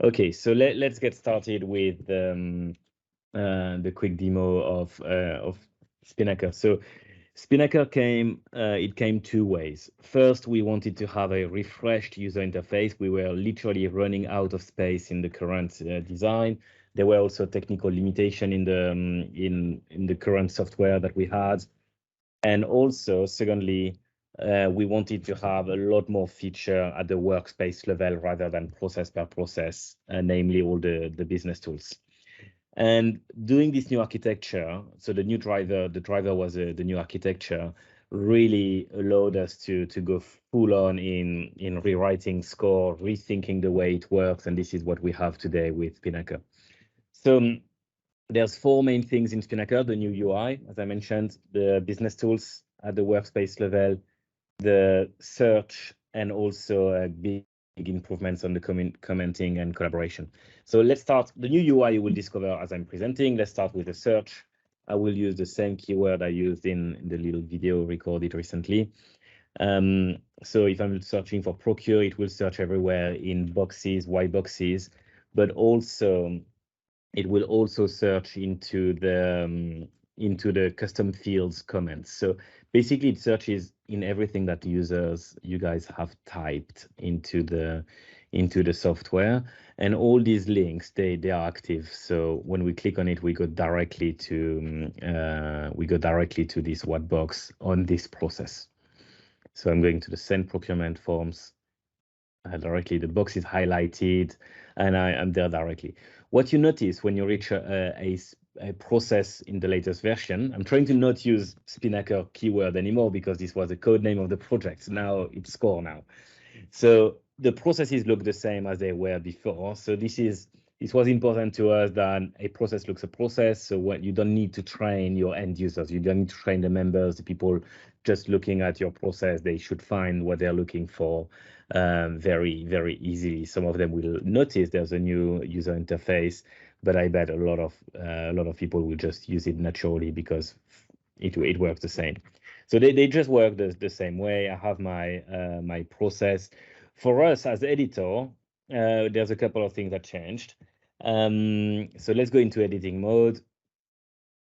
Okay, so let's get started with the quick demo of Spinnaker. So Spinnaker came two ways. First, we wanted to have a refreshed user interface. We were literally running out of space in the current design. There were also technical limitation in the current software that we had. And also, secondly, we wanted to have a lot more feature at the workspace level rather than process per process, namely all the business tools. And doing this new architecture, so the driver was the new architecture, really allowed us to go full on in rewriting Skore, rethinking the way it works, and this is what we have today with Spinnaker. So there's four main things in Spinnaker: the new UI, as I mentioned, the business tools at the workspace level, the search, and also big improvements on the commenting and collaboration. So let's start. The new UI you will discover as I'm presenting. Let's start with the search. I will use the same keyword I used in the little video recorded recently. So if I'm searching for procure, it will search everywhere in boxes, white boxes, but also it will also search into the custom fields comments. So basically, it searches in everything that you guys have typed into the software, and all these links they are active. So when we click on it, we go directly to this white box on this process. So I'm going to the send procurement forms. Directly, the box is highlighted, and I am there directly. What you notice when you reach a process in the latest version, I'm trying to not use Spinnaker keyword anymore because this was the code name of the project. Now it's Skore now. So the processes look the same as they were before. So this was important to us that a process looks a process. So when you don't need to train your end users, you don't need to train the members, the people just looking at your process, they should find what they're looking for very, very easily. Some of them will notice there's a new user interface, but I bet a lot of people will just use it naturally because it works the same. So they just work the same way. I have my process. For us as editor, there's a couple of things that changed. So let's go into editing mode.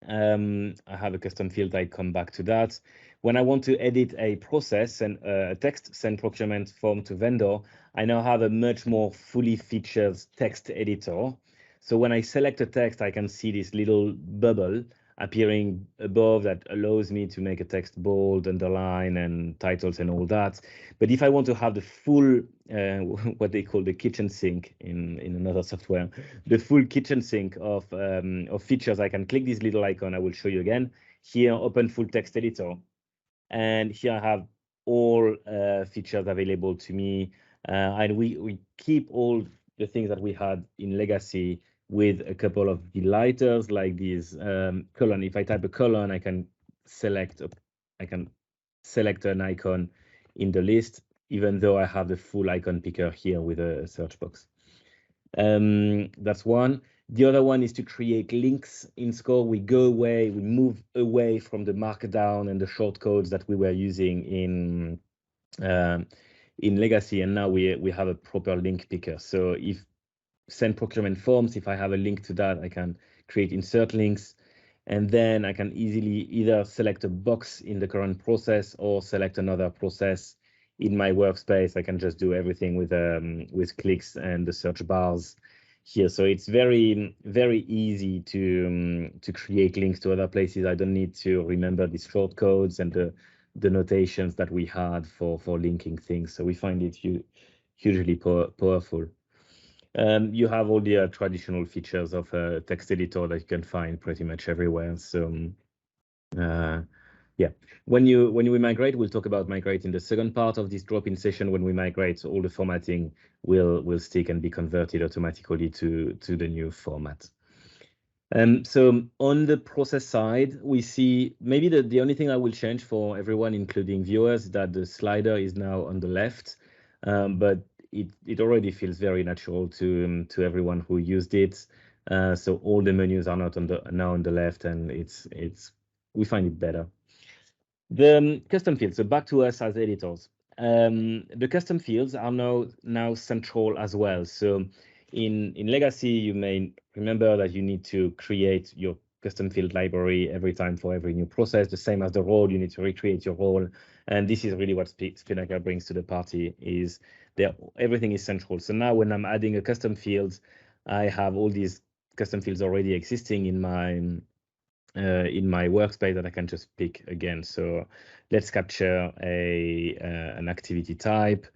I have a custom field. I come back to that. When I want to edit a process and a text send procurement form to vendor, I now have a much more fully featured text editor. So when I select a text, I can see this little bubble appearing above that allows me to make a text bold, underline, and titles and all that. But if I want to have the full, what they call the kitchen sink in another software, the full kitchen sink of features, I can click this little icon. I will show you again. Here, open full text editor. And here I have all features available to me. And we keep all the things that we had in legacy with a couple of delighters like these colon. If I type a colon, I can select an icon in the list, even though I have the full icon picker here with a search box. That's one. The other one is to create links in Skore. We move away from the markdown and the shortcodes that we were using in legacy, and now we have a proper link picker. So if send procurement forms, if I have a link to that, I can create insert links, and then I can easily either select a box in the current process or select another process in my workspace. I can just do everything with clicks and the search bars here. So it's very, very easy to create links to other places. I don't need to remember these shortcodes and the notations that we had for linking things. So we find it hugely powerful. You have all the traditional features of a text editor that you can find pretty much everywhere. So yeah, when we migrate, we'll talk about migrate in the second part of this drop-in session. When we migrate, all the formatting will stick and be converted automatically to the new format. So on the process side, we see maybe the only thing I will change for everyone, including viewers, is that the slider is now on the left, but it already feels very natural to everyone who used it. So all the menus are not now on the left, and we find it better. The custom fields. So back to us as editors. The custom fields are now central as well. So in legacy, you may remember that you need to create your custom field library every time for every new process. The same as the role, you need to recreate your role. And this is really what Spinnaker brings to the party, is there everything is central. So now when I'm adding a custom field, I have all these custom fields already existing in my workspace that I can just pick again. So let's capture an activity type,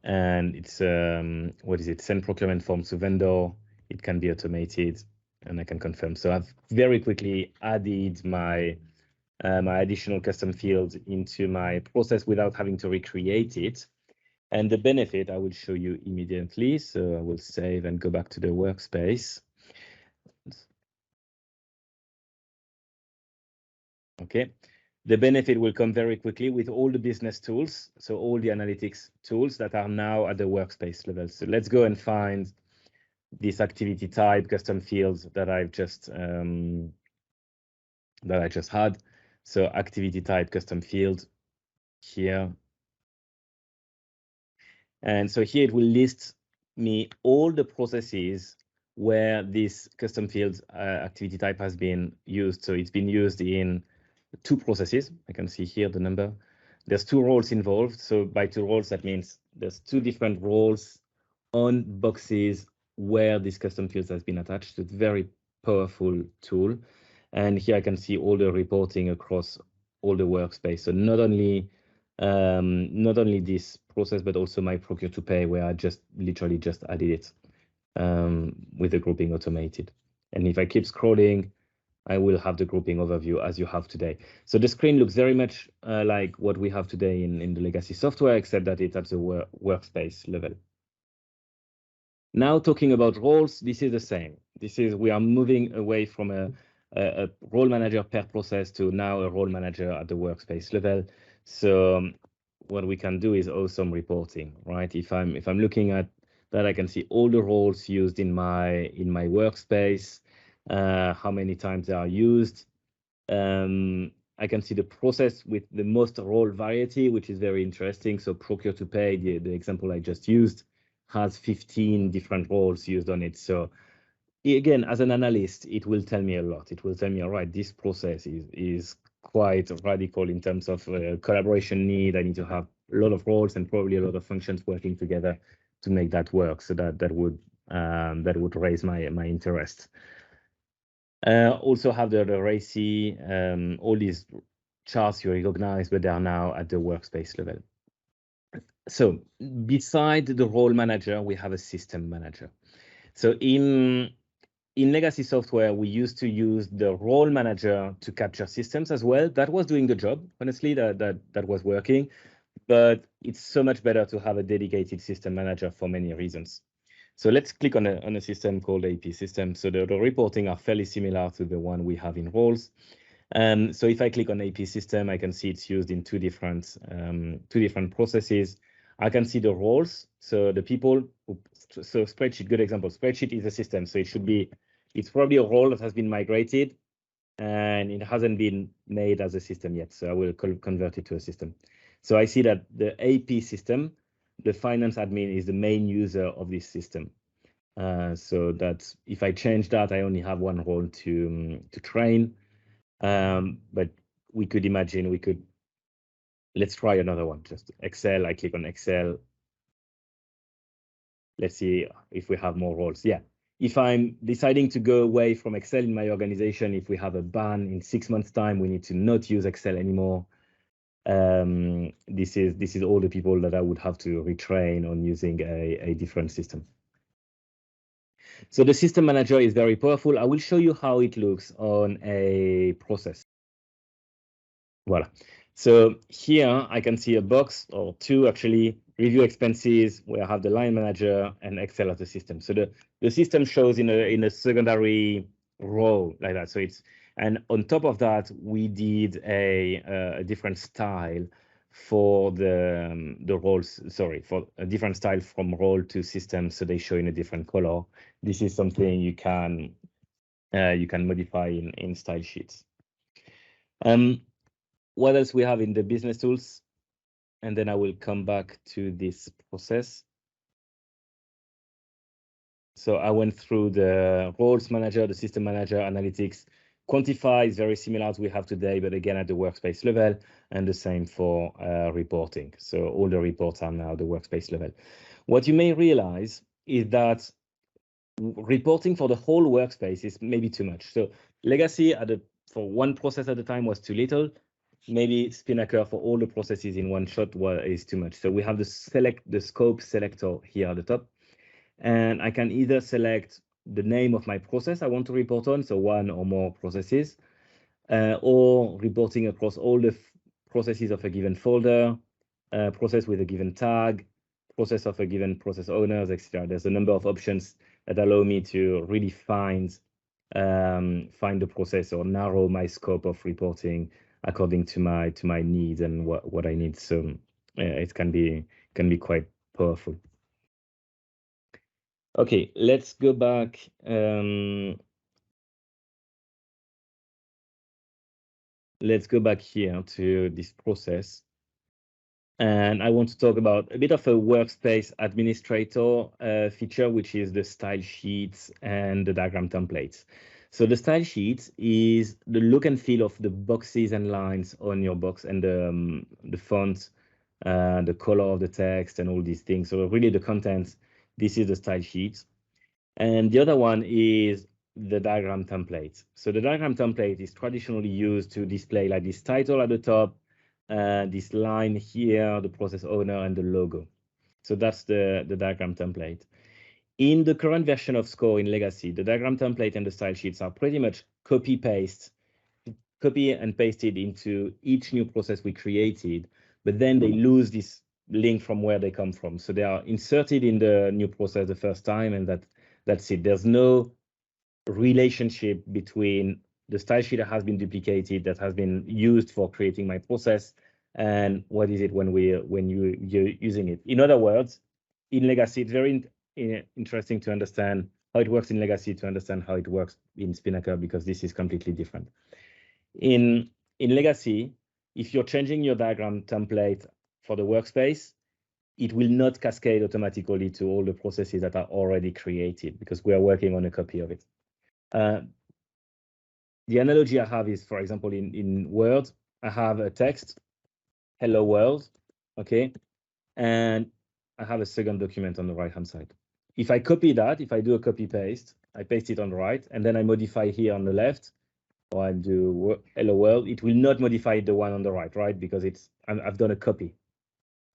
and it's what is it? Send procurement forms to vendor. It can be automated, and I can confirm. So I've very quickly added my additional custom fields into my process without having to recreate it. And the benefit I will show you immediately. So I will save and go back to the workspace. Okay. The benefit will come very quickly with all the business tools, so all the analytics tools that are now at the workspace level. So let's go and find this activity type custom fields that I've just had. So activity type custom field here. And so here it will list me all the processes where this custom fields activity type has been used. So it's been used in 2 processes. I can see here the number. There's 2 roles involved. So by 2 roles, that means there's 2 different roles on boxes where this custom fields has been attached. So it's a very powerful tool. And here I can see all the reporting across all the workspace. So not only this process, but also my procure to pay, where I literally just added it with the grouping automated. And if I keep scrolling, I will have the grouping overview as you have today. So the screen looks very much like what we have today in the legacy software, except that it's at the workspace level. Now talking about roles, this is the same. We are moving away from a role manager per process to now a role manager at the workspace level. So what we can do is awesome reporting, right? If I'm looking at that, I can see all the roles used in my workspace, how many times they are used. I can see the process with the most role variety, which is very interesting. So procure to pay, the example I just used, has 15 different roles used on it. So again, as an analyst, it will tell me a lot. It will tell me, all right, this process is quite radical in terms of collaboration need. I need to have a lot of roles and probably a lot of functions working together to make that work. So that would raise my interest. Also have the RACI, all these charts you recognize, but they are now at the workspace level. So beside the role manager, we have a system manager. So in legacy software, we used to use the role manager to capture systems as well. That was doing the job, honestly, that was working. But it's so much better to have a dedicated system manager for many reasons. So let's click on a system called AP system. So the reporting are fairly similar to the one we have in roles. So if I click on AP system, I can see it's used in two different processes. I can see the roles. So the people, so spreadsheet, good example. Spreadsheet is a system. So it's probably a role that has been migrated and it hasn't been made as a system yet. So I will convert it to a system. So I see that the AP system, the finance admin is the main user of this system. So that if I change that, I only have one role to train. But we could imagine let's try another one, just Excel. I click on Excel. Let's see if we have more roles. Yeah. If I'm deciding to go away from Excel in my organization, if we have a ban in 6 months' time, we need to not use Excel anymore. This is all the people that I would have to retrain on using a different system. So the system manager is very powerful. I will show you how it looks on a process. Voila. So here I can see a box or 2 actually, review expenses, where I have the line manager and Excel as a system. So the system shows in a secondary row like that. So and on top of that, we did a different style for the roles, sorry, for a different style from role to system. So they show in a different color. This is something you can modify in style sheets. What else we have in the business tools? And then I will come back to this process. So I went through the roles manager, the system manager, analytics. Quantify is very similar as we have today, but again at the workspace level, and the same for reporting. So all the reports are now the workspace level. What you may realize is that reporting for the whole workspace is maybe too much. So legacy for one process at a time was too little. Maybe Spinnaker for all the processes in one shot is too much. So we have the scope selector here at the top. And I can either select the name of my process I want to report on, so one or more processes, or reporting across all the processes of a given folder, process with a given tag, process of a given process owners, etc. There's a number of options that allow me to really find the process or narrow my scope of reporting according to my needs and what I need. So it can be quite powerful. Okay, let's go back. Let's go back here to this process. And I want to talk about a bit of a workspace administrator feature, which is the style sheets and the diagram templates. So the style sheets is the look and feel of the boxes and lines on your box and the font, the color of the text and all these things. So really the contents, this is the style sheets. And the other one is the diagram template. So the diagram template is traditionally used to display like this title at the top, this line here, the process owner, and the logo. So that's the diagram template. In the current version of Skore in Legacy, the diagram template and the style sheets are pretty much copy and pasted into each new process we created, but then they lose this link from where they come from. So they are inserted in the new process the first time, and that's it. There's no relationship between the style sheet that has been duplicated, that has been used for creating my process, and what is it when you're using it. In other words, in Legacy, it's very interesting to understand how it works in Legacy to understand how it works in Spinnaker, because this is completely different. In Legacy, if you're changing your diagram template for the workspace, it will not cascade automatically to all the processes that are already created, because we are working on a copy of it. The analogy I have is, for example, in Word, I have a text, hello world, okay? And I have a second document on the right-hand side. If I copy that, if I do a copy paste, I paste it on the right, and then I modify here on the left, or I do hello world, it will not modify the one on the right, because I've done a copy.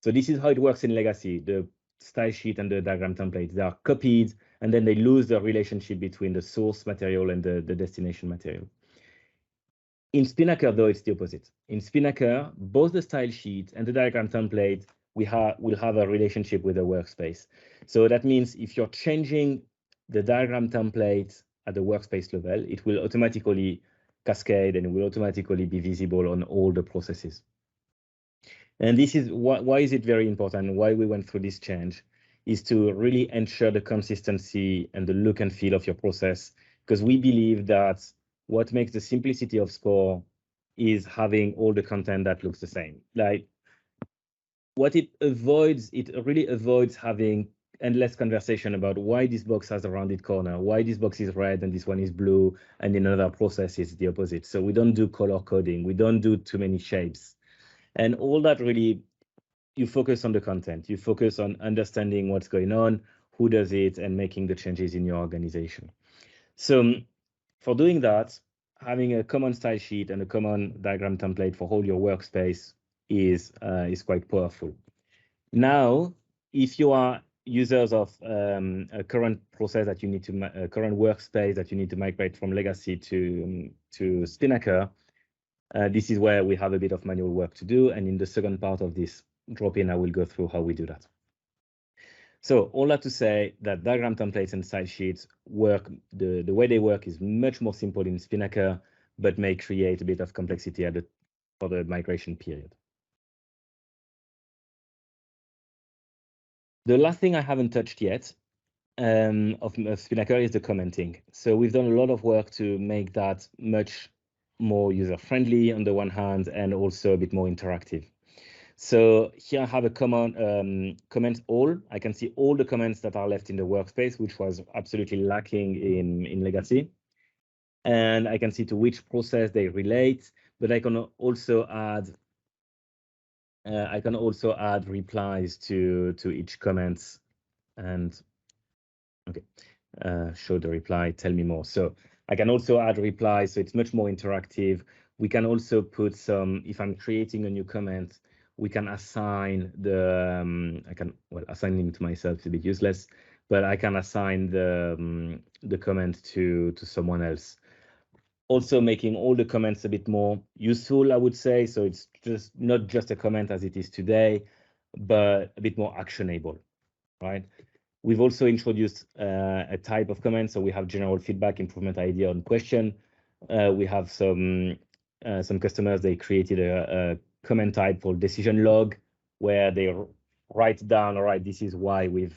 So this is how it works in Legacy. The style sheet and the diagram template, they are copied, and then they lose the relationship between the source material and the destination material. In Spinnaker, though, it's the opposite. In Spinnaker, both the style sheet and the diagram template will have a relationship with the workspace. So that means if you're changing the diagram template at the workspace level, it will automatically cascade and will automatically be visible on all the processes. And this is why is it very important, why we went through this change, is to really ensure the consistency and the look and feel of your process, because we believe that what makes the simplicity of Skore is having all the content that looks the same. Like what it really avoids having endless conversation about why this box has a rounded corner, why this box is red and this one is blue, and in another process it's the opposite. So we don't do color coding, we don't do too many shapes. And all that really, you focus on the content, you focus on understanding what's going on, who does it, and making the changes in your organization. So for doing that, having a common style sheet and a common diagram template for all your workspace is quite powerful. Now, if you are users of a current process that you need to, a current workspace that you need to migrate from Legacy to Spinnaker, this is where we have a bit of manual work to do. And in the second part of this drop-in, I will go through how we do that. So all that to say that diagram templates and style sheets work, the way they work is much more simple in Spinnaker, but may create a bit of complexity for the migration period. The last thing I haven't touched yet of Spinnaker is the commenting. So we've done a lot of work to make that much more user-friendly on the one hand, and also a bit more interactive. So here I have a command comment all. I can see all the comments that are left in the workspace, which was absolutely lacking in legacy. And I can see to which process they relate, but I can also add replies to each comments and okay, show the reply, tell me more. So I can also add replies, so it's much more interactive. We can also put some, if I'm creating a new comment, we can assign the, assigning to myself is a bit useless, but I can assign the comment to someone else. Also making all the comments a bit more useful, I would say. So it's just not just a comment as it is today, but a bit more actionable, right? We've also introduced a type of comment. So we have general feedback, improvement idea on question. We have some customers, they created a comment type called decision log, where they write down, all right, this is why we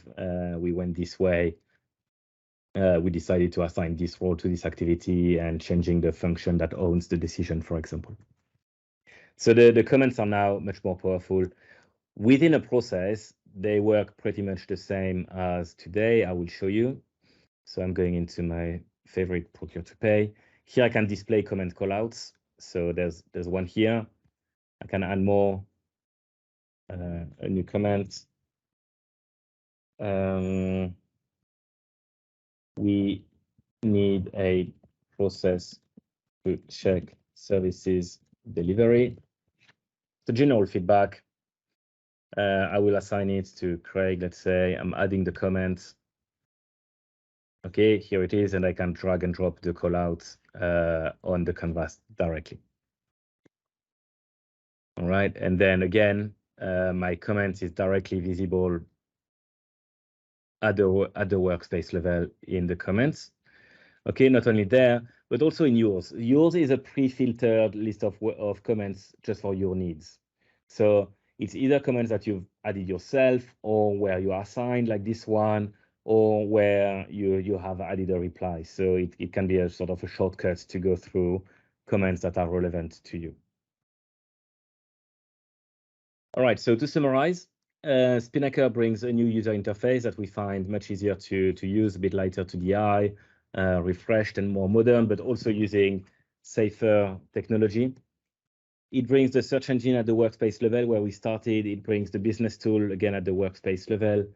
went this way. We decided to assign this role to this activity and changing the function that owns the decision, for example. So the comments are now much more powerful. Within a process, they work pretty much the same as today. I will show you. So I'm going into my favorite procure to pay. Here I can display comment callouts. So there's one here. I can add more, a new comment. We need a process to check services delivery. The general feedback, I will assign it to Craig. Let's say I'm adding the comments. Okay, here it is, and I can drag and drop the callouts on the canvas directly. All right, and then again, my comment is directly visible at the workspace level in the comments. Okay, not only there, but also in yours. Yours is a pre-filtered list of comments just for your needs. So it's either comments that you've added yourself, or where you are assigned, like this one, or where you have added a reply. So it can be a sort of a shortcut to go through comments that are relevant to you. All right, so to summarize, Spinnaker brings a new user interface that we find much easier to use, a bit lighter to the eye, refreshed and more modern, but also using safer technology. It brings the search engine at the workspace level where we started. It brings the business tool again at the workspace level,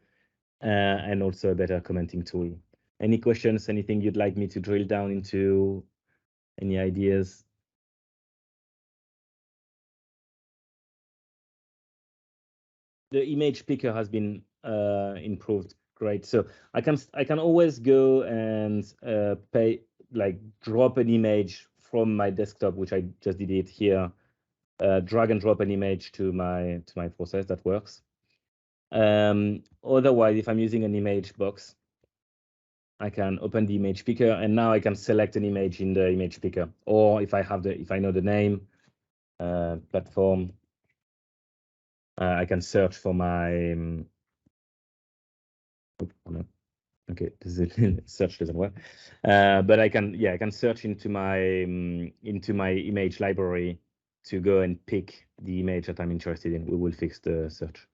and also a better commenting tool. Any questions, anything you'd like me to drill down into, any ideas? The image picker has been improved. Great. So I can always go and drop an image from my desktop, which I just did it here. Drag and drop an image to my process. That works. Otherwise, if I'm using an image box, I can open the image picker, and now I can select an image in the image picker. Or if I know the name, platform, I can search for my. Okay, this is search doesn't work, but I can search into my image library to go and pick the image that I'm interested in. We will fix the search.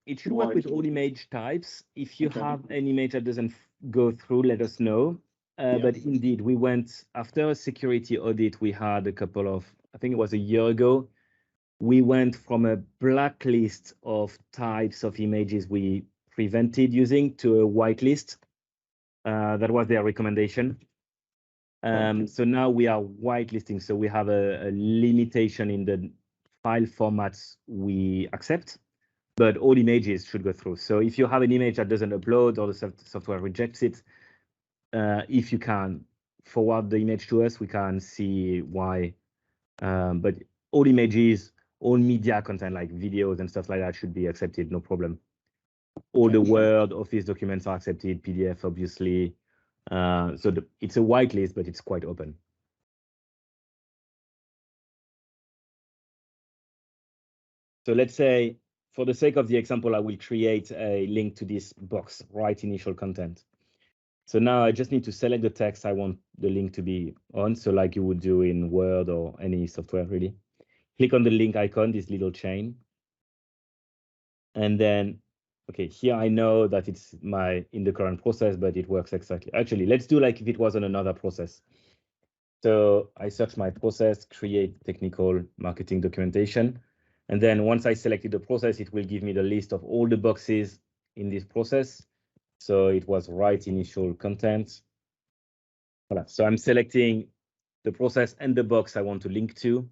It should work with all image types. If you have an image that doesn't go through, let us know. But indeed, we went after a security audit. We had a couple of, I think it was a year ago. We went from a blacklist of types of images we prevented using to a whitelist. That was their recommendation. So now we are whitelisting. So we have a limitation in the file formats we accept, but all images should go through. So if you have an image that doesn't upload or the software rejects it, if you can forward the image to us, we can see why. But all images, all media content like videos and stuff like that should be accepted, no problem. All the Word, Office documents are accepted, PDF, obviously. So it's a whitelist, but it's quite open. So let's say, for the sake of the example, I will create a link to this box, write initial content. So now I just need to select the text I want the link to be on. So like you would do in Word or any software really. Click on the link icon, this little chain. And then, okay, here I know that it's in the current process, but it works exactly. Actually, let's do like if it was on another process. So I search my process, create technical marketing documentation. And then once I selected the process, it will give me the list of all the boxes in this process. So it was write initial content. Voilà. So I'm selecting the process and the box I want to link to.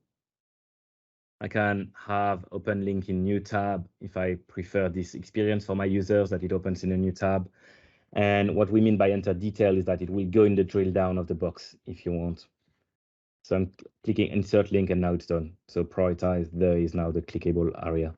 I can have open link in new tab if I prefer this experience for my users, that it opens in a new tab. And what we mean by enter detail is that it will go in the drill down of the box if you want. So I'm clicking insert link and now it's done. So prioritize there is now the clickable area.